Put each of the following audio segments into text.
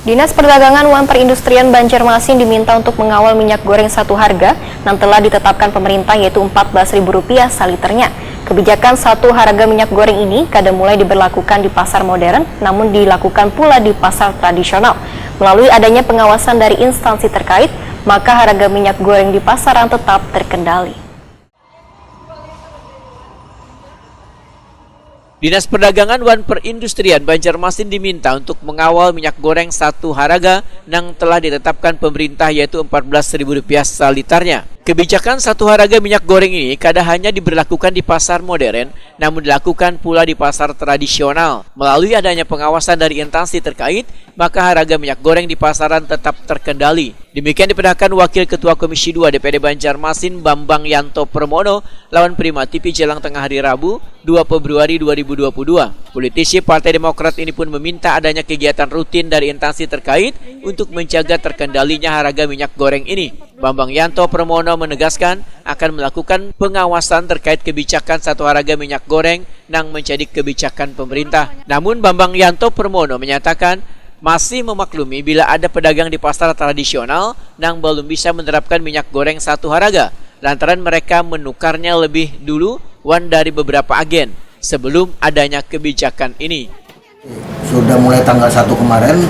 Dinas Perdagangan dan Perindustrian Banjarmasin diminta untuk mengawal minyak goreng satu harga yang telah ditetapkan pemerintah, yaitu Rp14.000 saliternya. Kebijakan satu harga minyak goreng ini kadang mulai diberlakukan di pasar modern, namun dilakukan pula di pasar tradisional. Melalui adanya pengawasan dari instansi terkait, maka harga minyak goreng di pasaran tetap terkendali. Dinas Perdagangan dan Perindustrian Banjarmasin diminta untuk mengawal minyak goreng satu harga yang telah ditetapkan pemerintah, yaitu Rp14.000 saliternya. Kebijakan satu harga minyak goreng ini kadang hanya diberlakukan di pasar modern, namun dilakukan pula di pasar tradisional. Melalui adanya pengawasan dari instansi terkait, maka harga minyak goreng di pasaran tetap terkendali. Demikian diperintahkan Wakil Ketua Komisi 2 DPD Banjarmasin Bambang Yanto Permono lawan Prima TV jelang tengah hari Rabu 2 Februari 2022. Politisi Partai Demokrat ini pun meminta adanya kegiatan rutin dari instansi terkait untuk menjaga terkendalinya harga minyak goreng ini. Bambang Yanto Permono menegaskan akan melakukan pengawasan terkait kebijakan satu harga minyak goreng yang menjadi kebijakan pemerintah. Namun Bambang Yanto Permono menyatakan masih memaklumi bila ada pedagang di pasar tradisional yang belum bisa menerapkan minyak goreng satu harga, lantaran mereka menukarnya lebih dulu dari beberapa agen sebelum adanya kebijakan ini. Sudah mulai tanggal 1 kemarin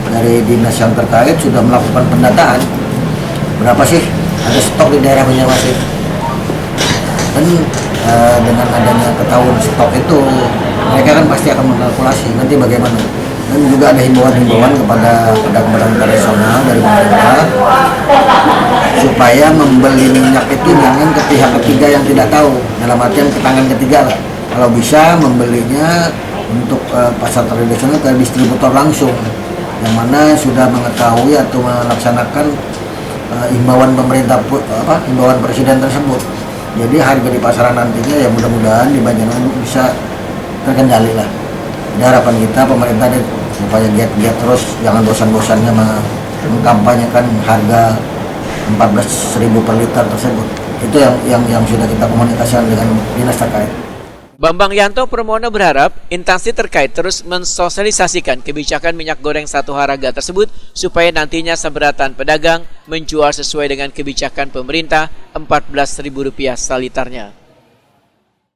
dari dinas yang terkait sudah melakukan pendataan berapa sih ada stok di daerah Banjarmasin, dan dengan adanya ketahuan stok itu mereka kan pasti akan mengkalkulasi nanti bagaimana. Dan juga ada himbauan-himbauan kepada pedagang tradisional dari pemerintah supaya membeli minyak itu jangan ke pihak ketiga yang tidak tahu, dalam artian ke tangan ketiga lah. Kalau bisa membelinya untuk pasar tradisional ke distributor langsung, yang mana sudah mengetahui atau melaksanakan himbauan pemerintah, himbauan presiden tersebut. Jadi harga di pasaran nantinya ya mudah-mudahan di Banjarmasin bisa terkendali lah. Jadi harapan kita pemerintah supaya giat-giat terus, jangan bosan-bosannya mengkampanyekan harga 14.000 per liter tersebut. Itu yang sudah kita komunikasikan dengan dinas terkait. Bambang Yanto Permono berharap instansi terkait terus mensosialisasikan kebijakan minyak goreng satu harga tersebut supaya nantinya seberatan pedagang menjual sesuai dengan kebijakan pemerintah Rp14.000 saliternya.